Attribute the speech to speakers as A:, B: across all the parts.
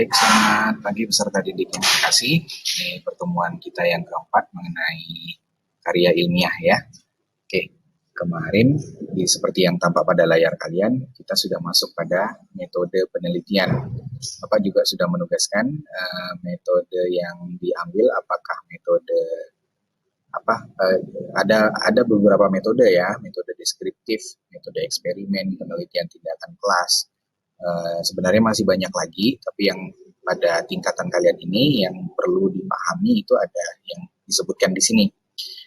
A: Baik, selamat pagi peserta didik yang terkasih. Ini pertemuan kita yang keempat mengenai karya ilmiah ya. Oke, kemarin seperti yang tampak pada layar kalian, kita sudah masuk pada metode penelitian. Bapak juga sudah menugaskan metode yang diambil, apakah metode ada beberapa metode ya, metode deskriptif, metode eksperimen, penelitian tindakan kelas. Sebenarnya masih banyak lagi, tapi yang pada tingkatan kalian ini yang perlu dipahami itu ada yang disebutkan di sini.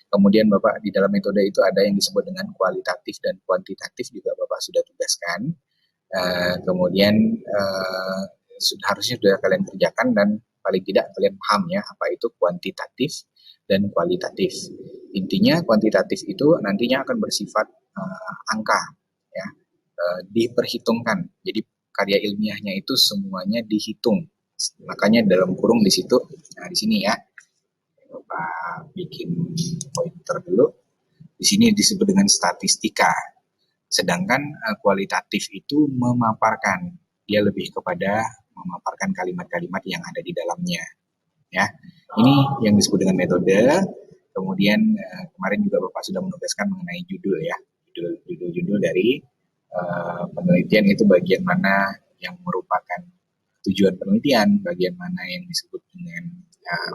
A: Kemudian Bapak di dalam metode itu ada yang disebut dengan kualitatif dan kuantitatif juga Bapak sudah tugaskan. Kemudian harusnya sudah kalian kerjakan dan paling tidak kalian paham ya apa itu kuantitatif dan kualitatif. Intinya kuantitatif itu nantinya akan bersifat angka ya, diperhitungkan. Jadi karya ilmiahnya itu semuanya dihitung. Makanya dalam kurung di situ, nah di sini ya, Bapak bikin pointer dulu. Di sini disebut dengan statistika. Sedangkan kualitatif itu memaparkan, dia lebih kepada memaparkan kalimat-kalimat yang ada di dalamnya. Ya, ini yang disebut dengan metode. Kemudian kemarin juga Bapak sudah menugaskan mengenai judul ya, judul dari penelitian itu bagian mana yang merupakan tujuan penelitian, bagian mana yang disebut dengan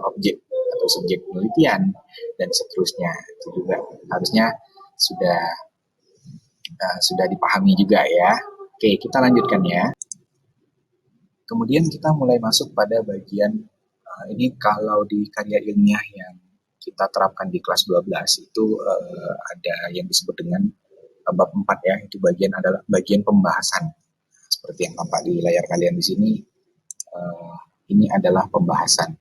A: objek atau subjek penelitian, dan seterusnya. Itu juga harusnya sudah dipahami juga ya. Oke, kita lanjutkan ya. Kemudian kita mulai masuk pada bagian ini kalau di karya ilmiah yang kita terapkan di kelas 12 itu ada yang disebut dengan bab 4 ya, itu adalah bagian pembahasan. Seperti yang tampak di layar kalian di sini, ini adalah pembahasan.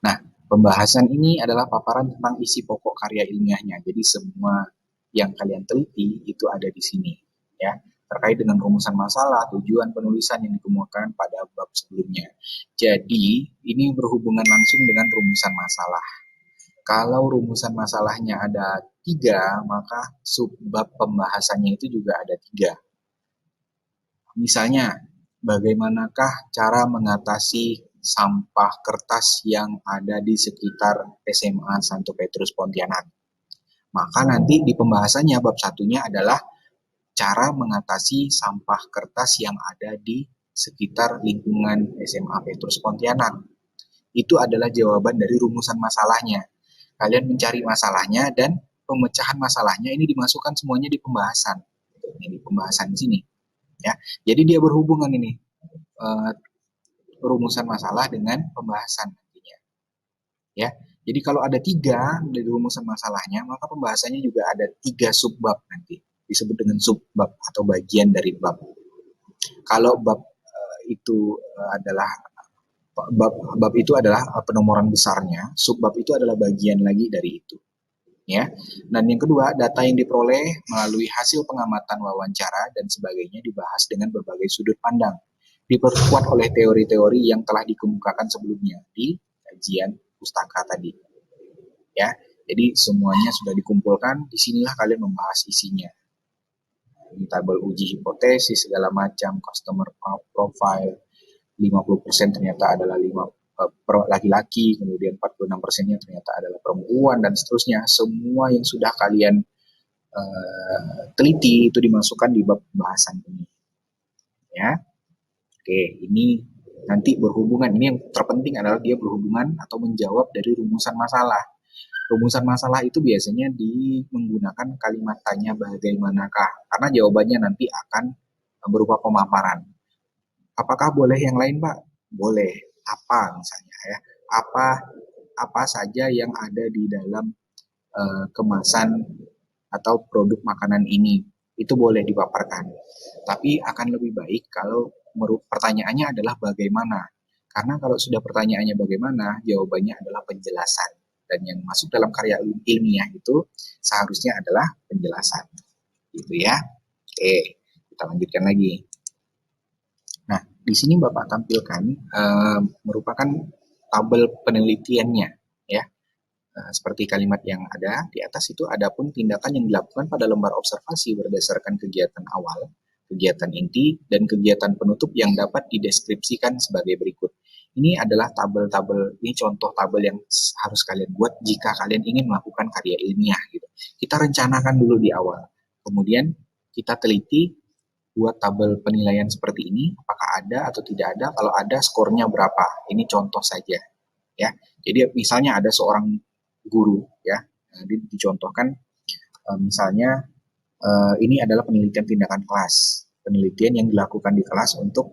A: Nah, pembahasan ini adalah paparan tentang isi pokok karya ilmiahnya. Jadi semua yang kalian teliti itu ada di sini ya, terkait dengan rumusan masalah, tujuan penulisan yang dikemukakan pada bab sebelumnya. Jadi ini berhubungan langsung dengan rumusan masalah. Kalau rumusan masalahnya ada 3, maka subbab pembahasannya itu juga ada 3. Misalnya, bagaimanakah cara mengatasi sampah kertas yang ada di sekitar SMA Santo Petrus Pontianak? Maka nanti di pembahasannya bab 1-nya adalah cara mengatasi sampah kertas yang ada di sekitar lingkungan SMA Petrus Pontianak. Itu adalah jawaban dari rumusan masalahnya. Kalian mencari masalahnya dan pemecahan masalahnya ini dimasukkan semuanya di pembahasan. Ini di pembahasan di sini. Ya, jadi dia berhubungan ini rumusan masalah dengan pembahasan nantinya. Ya, jadi kalau ada 3 dari rumusan masalahnya, maka pembahasannya juga ada 3 subbab nanti. Disebut dengan subbab atau bagian dari bab. Kalau bab itu adalah bab itu adalah penomoran besarnya, subbab itu adalah bagian lagi dari itu. Ya. Dan yang kedua, data yang diperoleh melalui hasil pengamatan wawancara dan sebagainya dibahas dengan berbagai sudut pandang. Diperkuat oleh teori-teori yang telah dikemukakan sebelumnya di kajian pustaka tadi. Ya. Jadi semuanya sudah dikumpulkan, disinilah kalian membahas isinya. Ini tabel uji hipotesis segala macam, customer profile, 50% ternyata adalah laki-laki, kemudian 46%-nya ternyata adalah perempuan, dan seterusnya. Semua yang sudah kalian teliti itu dimasukkan di bab pembahasan ini. Ya, oke, ini nanti berhubungan. Ini yang terpenting adalah dia berhubungan atau menjawab dari rumusan masalah. Rumusan masalah itu biasanya menggunakan kalimat tanya bagaimanakah, karena jawabannya nanti akan berupa pemaparan. Apakah boleh yang lain, Pak? Boleh. Apa misalnya ya? Apa saja yang ada di dalam kemasan atau produk makanan ini? Itu boleh dipaparkan. Tapi akan lebih baik kalau pertanyaannya adalah bagaimana. Karena kalau sudah pertanyaannya bagaimana, jawabannya adalah penjelasan. Dan yang masuk dalam karya ilmiah itu seharusnya adalah penjelasan. Gitu ya. Oke, kita lanjutkan lagi. Di sini Bapak tampilkan merupakan tabel penelitiannya, ya. Seperti kalimat yang ada di atas itu, adapun tindakan yang dilakukan pada lembar observasi berdasarkan kegiatan awal, kegiatan inti, dan kegiatan penutup yang dapat dideskripsikan sebagai berikut. Ini adalah tabel-tabel, ini contoh tabel yang harus kalian buat jika kalian ingin melakukan karya ilmiah gitu. Kita rencanakan dulu di awal, kemudian kita teliti buat tabel penilaian seperti ini, apakah ada atau tidak ada, kalau ada skornya berapa. Ini contoh saja ya. Jadi misalnya ada seorang guru ya, dicontohkan misalnya ini adalah penelitian tindakan kelas, penelitian yang dilakukan di kelas untuk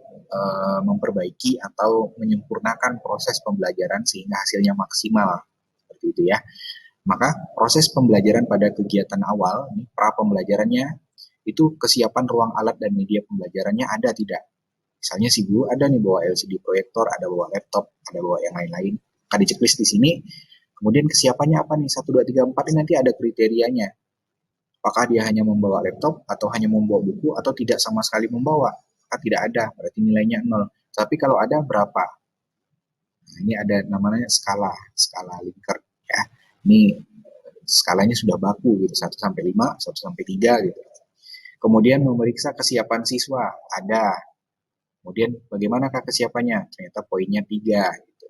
A: memperbaiki atau menyempurnakan proses pembelajaran sehingga hasilnya maksimal, seperti itu ya. Maka proses pembelajaran pada kegiatan awal, ini pra pembelajarannya, itu kesiapan ruang alat dan media pembelajarannya ada tidak. Misalnya si guru ada nih bawa LCD proyektor, ada bawa laptop, ada bawa yang lain-lain. Maka di checklist di sini, kemudian kesiapannya apa nih, 1, 2, 3, 4 ini nanti ada kriterianya. Apakah dia hanya membawa laptop, atau hanya membawa buku, atau tidak sama sekali membawa. Maka tidak ada, berarti nilainya 0. Tapi kalau ada, berapa? Nah, ini ada namanya skala Likert ya. Ini skalanya sudah baku gitu, 1-5, 1-3 gitu. Kemudian memeriksa kesiapan siswa, ada. Kemudian bagaimanakah kesiapannya? Ternyata poinnya 3 gitu.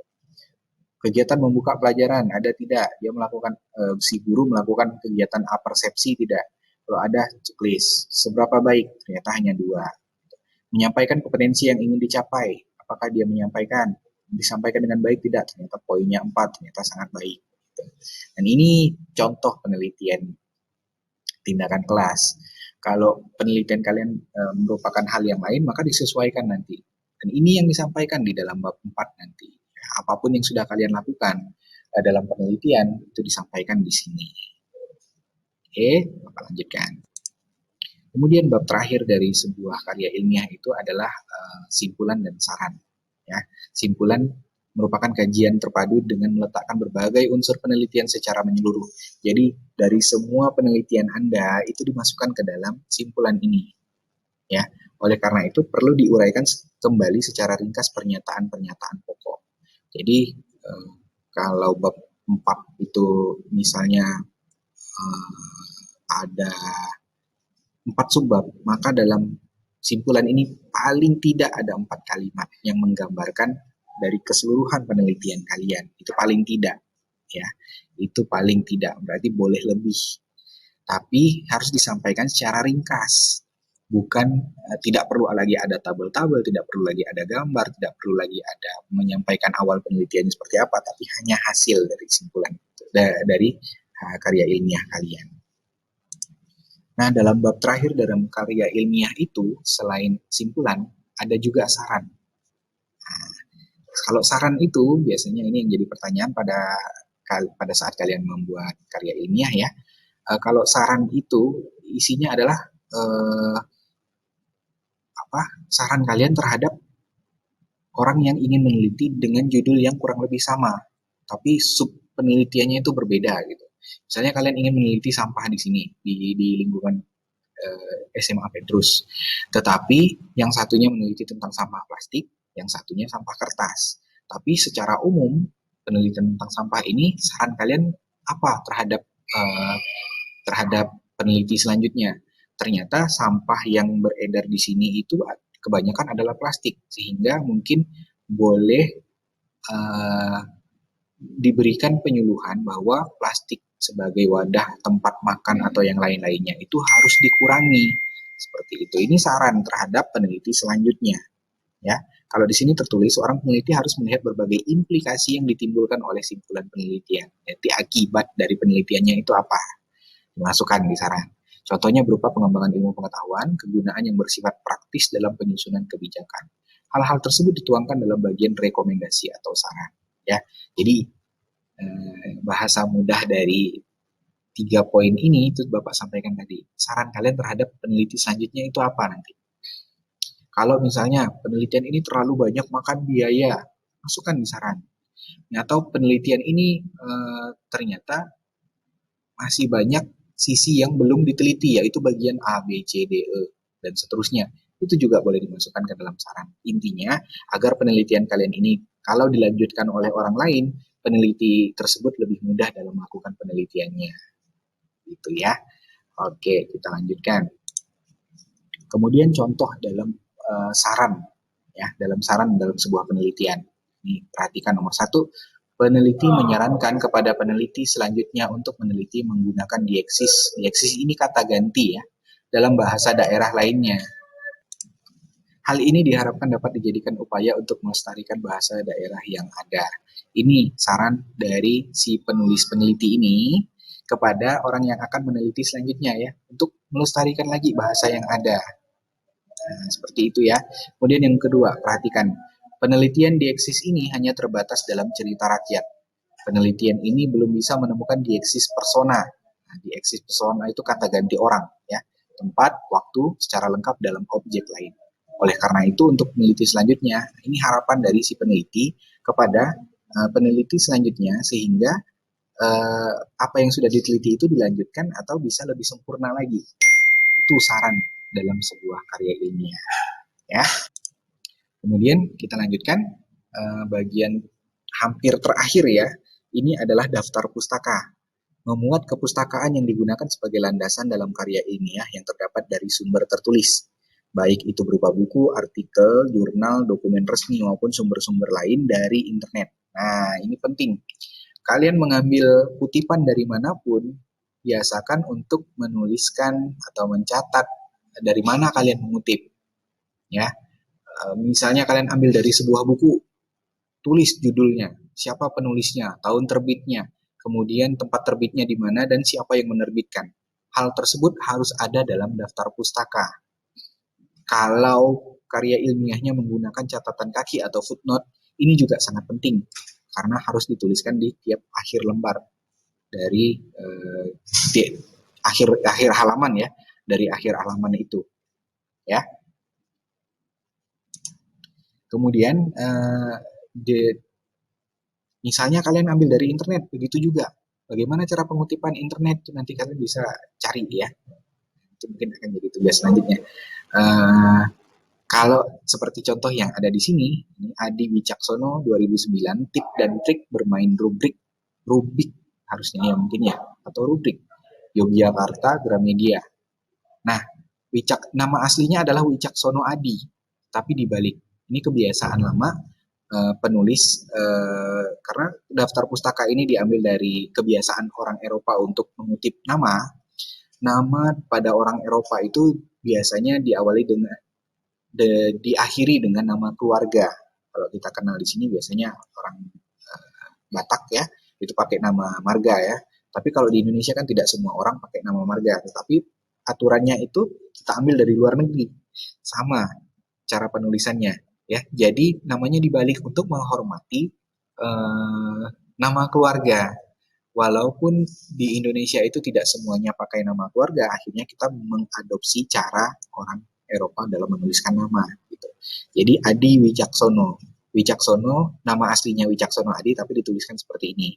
A: Kegiatan membuka pelajaran, ada tidak? Dia melakukan, si guru melakukan kegiatan apersepsi tidak? Kalau ada, checklist. Seberapa baik? Ternyata hanya 2. Menyampaikan kompetensi yang ingin dicapai, apakah dia menyampaikan? Disampaikan dengan baik tidak? Ternyata poinnya 4, ternyata sangat baik. Dan ini contoh penelitian tindakan kelas. Kalau penelitian kalian merupakan hal yang lain, maka disesuaikan nanti. Dan ini yang disampaikan di dalam bab 4 nanti. Apapun yang sudah kalian lakukan dalam penelitian, itu disampaikan di sini. Oke, Bapak lanjutkan. Kemudian bab terakhir dari sebuah karya ilmiah itu adalah simpulan dan saran. Ya, simpulan merupakan kajian terpadu dengan meletakkan berbagai unsur penelitian secara menyeluruh. Jadi dari semua penelitian Anda itu dimasukkan ke dalam simpulan ini. Ya, oleh karena itu perlu diuraikan kembali secara ringkas pernyataan-pernyataan pokok. Jadi kalau bab 4 itu misalnya ada 4 subbab, maka dalam simpulan ini paling tidak ada 4 kalimat yang menggambarkan dari keseluruhan penelitian kalian. Itu paling tidak, ya. Itu paling tidak, berarti boleh lebih. Tapi harus disampaikan secara ringkas. Bukan tidak perlu lagi ada tabel-tabel, tidak perlu lagi ada gambar, tidak perlu lagi ada menyampaikan awal penelitiannya seperti apa, tapi hanya hasil dari simpulan dari karya ilmiah kalian. Nah, dalam bab terakhir dalam karya ilmiah itu, selain simpulan, ada juga saran. Nah, kalau saran itu, biasanya ini yang jadi pertanyaan pada saat kalian membuat karya ilmiah ya. Kalau saran itu, isinya adalah saran kalian terhadap orang yang ingin meneliti dengan judul yang kurang lebih sama, tapi sub penelitiannya itu berbeda gitu. Misalnya kalian ingin meneliti sampah di sini, di lingkungan SMA Petrus. Tetapi yang satunya meneliti tentang sampah plastik, yang satunya sampah kertas. Tapi secara umum, penelitian tentang sampah ini, saran kalian apa terhadap peneliti selanjutnya? Ternyata sampah yang beredar di sini itu kebanyakan adalah plastik, sehingga mungkin boleh diberikan penyuluhan bahwa plastik sebagai wadah tempat makan atau yang lain-lainnya itu harus dikurangi. Seperti itu. Ini saran terhadap peneliti selanjutnya. Ya, kalau di sini tertulis seorang peneliti harus melihat berbagai implikasi yang ditimbulkan oleh simpulan penelitian. Jadi akibat dari penelitiannya itu apa? Dimasukkan di saran. Contohnya berupa pengembangan ilmu pengetahuan, kegunaan yang bersifat praktis dalam penyusunan kebijakan. Hal-hal tersebut dituangkan dalam bagian rekomendasi atau saran. Ya, jadi bahasa mudah dari 3 poin ini itu Bapak sampaikan tadi. Saran kalian terhadap peneliti selanjutnya itu apa nanti? Kalau misalnya penelitian ini terlalu banyak makan biaya, masukkan di saran. Atau penelitian ini ternyata masih banyak sisi yang belum diteliti, yaitu bagian A, B, C, D, E, dan seterusnya. Itu juga boleh dimasukkan ke dalam saran. Intinya, agar penelitian kalian ini, kalau dilanjutkan oleh orang lain, peneliti tersebut lebih mudah dalam melakukan penelitiannya. Gitu ya. Oke, kita lanjutkan. Kemudian contoh dalam saran, ya, dalam sebuah penelitian. Ini perhatikan nomor satu, peneliti menyarankan kepada peneliti selanjutnya untuk meneliti menggunakan dieksis. Dieksis ini kata ganti ya dalam bahasa daerah lainnya. Hal ini diharapkan dapat dijadikan upaya untuk melestarikan bahasa daerah yang ada. Ini saran dari si penulis peneliti ini kepada orang yang akan meneliti selanjutnya ya, untuk melestarikan lagi bahasa yang ada. Nah, seperti itu ya. Kemudian yang kedua, perhatikan. Penelitian dieksis ini hanya terbatas dalam cerita rakyat. Penelitian ini belum bisa menemukan dieksis persona. Nah, dieksis persona itu kata ganti orang ya. Tempat, waktu secara lengkap dalam objek lain. Oleh karena itu, untuk peneliti selanjutnya, ini harapan dari si peneliti kepada peneliti selanjutnya, sehingga apa yang sudah diteliti itu dilanjutkan atau bisa lebih sempurna lagi. Itu saran dalam sebuah karya ilmiah. Ya. Kemudian kita lanjutkan bagian hampir terakhir ya. Ini adalah daftar pustaka. Memuat kepustakaan yang digunakan sebagai landasan dalam karya ilmiah yang terdapat dari sumber tertulis. Baik itu berupa buku, artikel, jurnal, dokumen resmi maupun sumber-sumber lain dari internet. Nah, ini penting. Kalian mengambil kutipan dari manapun, biasakan untuk menuliskan atau mencatat dari mana kalian mengutip. Ya, misalnya kalian ambil dari sebuah buku, tulis judulnya, siapa penulisnya, tahun terbitnya, kemudian tempat terbitnya di mana dan siapa yang menerbitkan. Hal tersebut harus ada dalam daftar pustaka. Kalau karya ilmiahnya menggunakan catatan kaki atau footnote, ini juga sangat penting karena harus dituliskan di tiap akhir lembar dari di akhir halaman ya, dari akhir halaman itu ya. Kemudian misalnya kalian ambil dari internet, begitu juga. Bagaimana cara pengutipan internet? Nanti kalian bisa cari ya. Itu mungkin akan jadi tugas selanjutnya. Kalau seperti contoh yang ada di sini, ini Adi Wicaksono 2009, tip dan trik bermain rubik harusnya ya mungkin ya, atau rubrik, Yogyakarta Gramedia. Nah, nama aslinya adalah Wicaksono Adi, tapi dibalik. Ini kebiasaan lama penulis karena daftar pustaka ini diambil dari kebiasaan orang Eropa untuk mengutip nama pada orang Eropa itu biasanya diawali dengan diakhiri dengan nama keluarga. Kalau kita kenal di sini biasanya orang Batak ya, itu pakai nama marga ya. Tapi kalau di Indonesia kan tidak semua orang pakai nama marga, tetapi aturannya itu kita ambil dari luar negeri. Sama cara penulisannya ya. Jadi namanya dibalik untuk menghormati nama keluarga. Walaupun di Indonesia itu tidak semuanya pakai nama keluarga, akhirnya kita mengadopsi cara orang Eropa dalam menuliskan nama. Gitu. Jadi Adi Wicaksono. Wicaksono, nama aslinya Wicaksono Adi, tapi dituliskan seperti ini.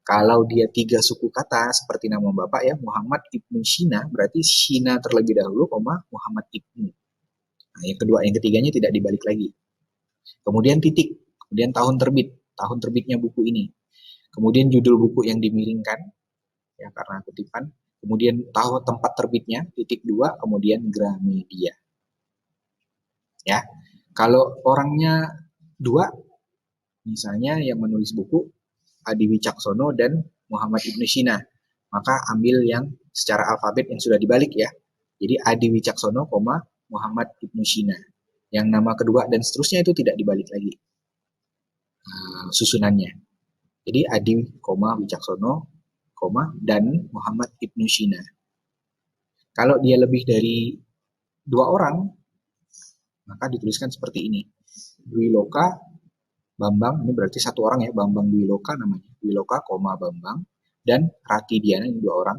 A: Kalau dia 3 suku kata, seperti nama bapak ya, Muhammad Ibnu Shina, berarti Shina terlebih dahulu, Muhammad Ibnu. Nah, yang kedua, yang ketiganya tidak dibalik lagi. Kemudian titik, kemudian tahun terbitnya buku ini. Kemudian judul buku yang dimiringkan, ya karena kutipan. Kemudian tahu tempat terbitnya, titik 2, kemudian Gramedia. Ya, kalau orangnya 2, misalnya yang menulis buku Adi Wicaksono dan Muhammad Ibnu Shina, maka ambil yang secara alfabet yang sudah dibalik ya. Jadi Adi Wicaksono, Muhammad Ibnu Shina. Yang nama kedua dan seterusnya itu tidak dibalik lagi susunannya. Jadi Adi, Wicaksono, dan Muhammad Ibnu Shina. Kalau dia lebih dari 2 orang, maka dituliskan seperti ini. Dwi Loka, Bambang, ini berarti 1 orang ya, Bambang Dwi Loka namanya. Dwi Loka, Bambang, dan Rati Diana, ini 2 orang.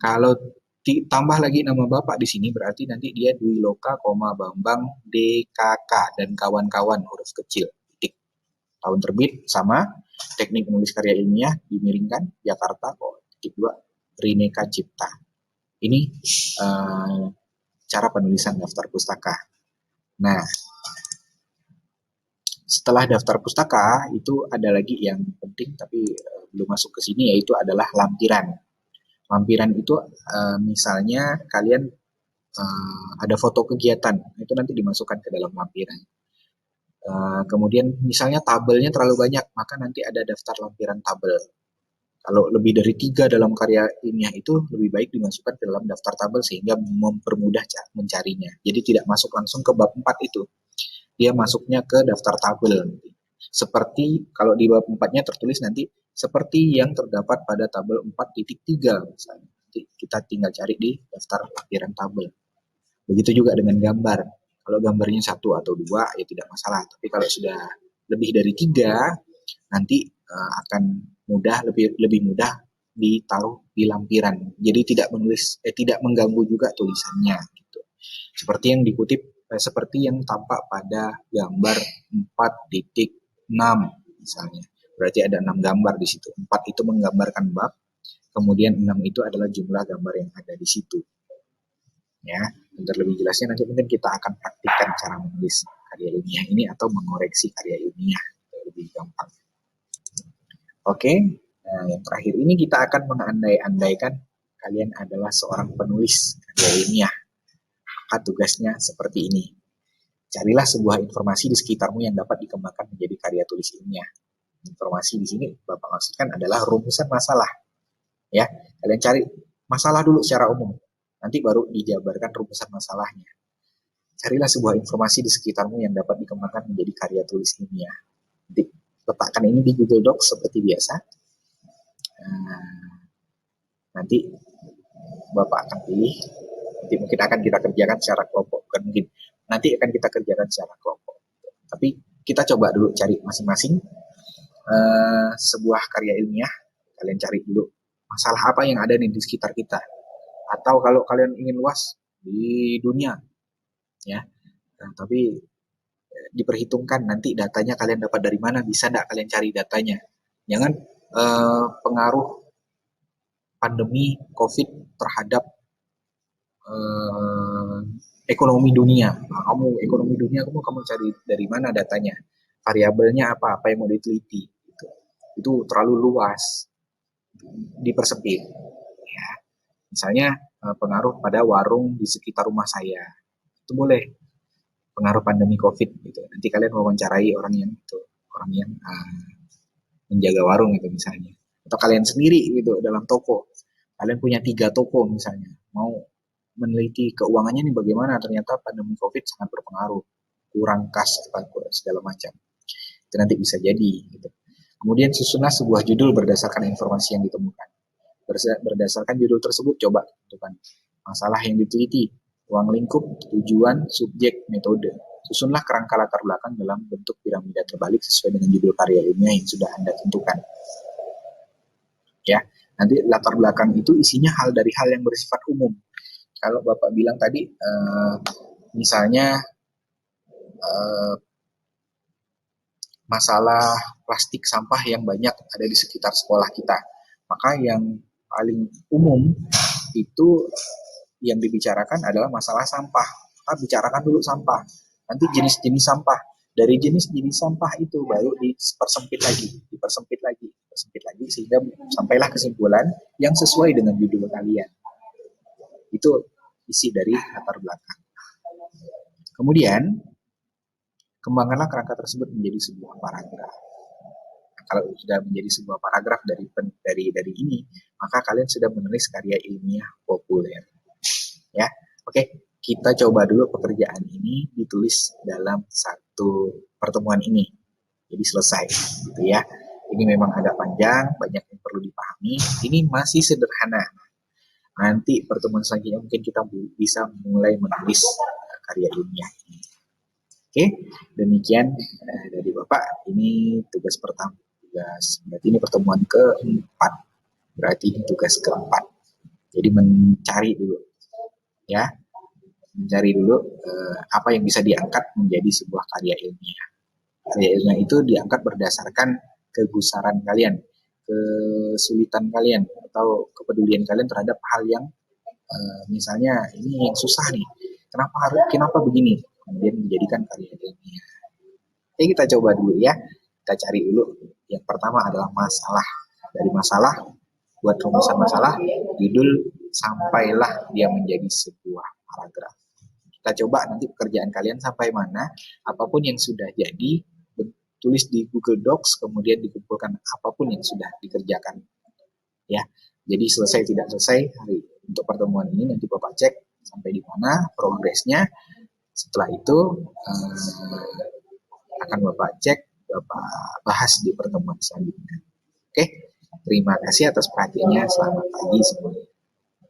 A: Kalau tambah lagi nama bapak di sini, berarti nanti dia Dwi Loka, Bambang, DKK, dan kawan-kawan huruf kecil. Tahun terbit sama, teknik menulis karya ilmiah dimiringkan, Jakarta, titik 2, Rineka Cipta. Ini cara penulisan daftar pustaka. Nah, setelah daftar pustaka itu ada lagi yang penting tapi belum masuk ke sini, yaitu adalah lampiran. Lampiran itu misalnya kalian ada foto kegiatan, itu nanti dimasukkan ke dalam lampiran. Kemudian misalnya tabelnya terlalu banyak, maka nanti ada daftar lampiran tabel. Kalau lebih dari 3 dalam karya ilmiah itu lebih baik dimasukkan ke dalam daftar tabel sehingga mempermudah mencarinya. Jadi tidak masuk langsung ke bab 4 itu. Dia masuknya ke daftar tabel. Seperti kalau di bab 4-nya tertulis nanti seperti yang terdapat pada tabel 4.3 misalnya. Nanti kita tinggal cari di daftar lampiran tabel. Begitu juga dengan gambar. Kalau gambarnya 1 atau 2 ya tidak masalah. Tapi kalau sudah lebih dari 3 nanti akan lebih mudah ditaruh di lampiran. Jadi tidak mengganggu juga tulisannya gitu. Seperti yang dikutip seperti yang tampak pada gambar 4.6 misalnya. Berarti ada 6 gambar di situ. 4 itu menggambarkan bab, kemudian 6 itu adalah jumlah gambar yang ada di situ. Ya, untuk lebih jelasnya nanti mungkin kita akan praktikkan cara menulis karya ilmiah ini atau mengoreksi karya ilmiah lebih gampang. Oke, nah yang terakhir ini kita akan mengandai-andaikan kalian adalah seorang penulis karya ilmiah. Maka tugasnya seperti ini. Carilah sebuah informasi di sekitarmu yang dapat dikembangkan menjadi karya tulis ilmiah. Informasi di sini Bapak maksudkan adalah rumusan masalah. Ya, kalian cari masalah dulu secara umum. Nanti baru dijabarkan rumusan masalahnya. Carilah sebuah informasi di sekitarmu yang dapat dikembangkan menjadi karya tulis ilmiah. Letakkan ini di Google Docs seperti biasa. Nanti Bapak akan pilih. Nanti mungkin akan kita kerjakan secara kelompok. Bukan mungkin. Nanti akan kita kerjakan secara kelompok. Tapi kita coba dulu cari masing-masing sebuah karya ilmiah. Kalian cari dulu masalah apa yang ada nih di sekitar kita. Atau kalau kalian ingin luas di dunia, ya, tapi diperhitungkan nanti datanya kalian dapat dari mana, bisa nggak kalian cari datanya. Jangan pengaruh pandemi COVID terhadap ekonomi dunia. Nah, ekonomi dunia kamu cari dari mana datanya, variabelnya apa yang mau diteliti. Itu terlalu luas, dipersempit. Ya. Misalnya pengaruh pada warung di sekitar rumah saya, itu boleh. Pengaruh pandemi COVID gitu. Nanti kalian wawancarai orang yang menjaga warung itu misalnya. Atau kalian sendiri gitu dalam toko. Kalian punya 3 toko misalnya. Mau meneliti keuangannya nih bagaimana, ternyata pandemi COVID sangat berpengaruh. Kurang kas segala macam. Itu nanti bisa jadi gitu. Kemudian susunlah sebuah judul berdasarkan informasi yang ditemukan. Berdasarkan judul tersebut coba tentukan masalah yang diteliti, ruang lingkup, tujuan, subjek, metode. Susunlah kerangka latar belakang dalam bentuk piramida terbalik sesuai dengan judul karya ilmiah yang sudah Anda tentukan. Ya, nanti latar belakang itu isinya dari hal yang bersifat umum. Kalau Bapak bilang tadi, misalnya masalah plastik sampah yang banyak ada di sekitar sekolah kita, maka yang paling umum itu yang dibicarakan adalah masalah sampah. Kita bicarakan dulu sampah. Nanti jenis-jenis sampah. Dari jenis-jenis sampah itu baru dipersempit lagi sehingga sampailah kesimpulan yang sesuai dengan judul kalian. Itu isi dari latar belakang. Kemudian kembangkanlah kerangka tersebut menjadi sebuah paragraf. Kalau sudah menjadi sebuah paragraf dari ini, maka kalian sudah menulis karya ilmiah populer. Ya, oke, kita coba dulu pekerjaan ini ditulis dalam satu pertemuan ini. Jadi selesai, gitu ya. Ini memang agak panjang, banyak yang perlu dipahami. Ini masih sederhana. Nanti pertemuan selanjutnya mungkin kita bisa mulai menulis karya ilmiah ini. Oke, demikian dari Bapak. Ini tugas pertama. Berarti ini pertemuan keempat. Berarti ini tugas keempat. Jadi mencari dulu. Ya, mencari dulu apa yang bisa diangkat menjadi sebuah karya ilmiah. Karya ilmiah itu diangkat berdasarkan kegusaran kalian, kesulitan kalian, atau kepedulian kalian terhadap hal yang misalnya ini yang susah nih. Kenapa begini? Kemudian menjadikan karya ilmiah. Oke, kita coba dulu ya. Kita cari dulu. Yang pertama adalah masalah. Dari masalah, buat rumusan masalah, judul, sampailah dia menjadi sebuah paragraf. Kita coba nanti pekerjaan kalian sampai mana, apapun yang sudah jadi, tulis di Google Docs, kemudian dikumpulkan apapun yang sudah dikerjakan. Ya, jadi selesai tidak selesai hari untuk pertemuan ini nanti Bapak cek sampai di mana progresnya. Setelah itu akan Bapak cek, Bapak bahas di pertemuan selanjutnya. Oke, terima kasih atas perhatiannya. Selamat pagi semuanya.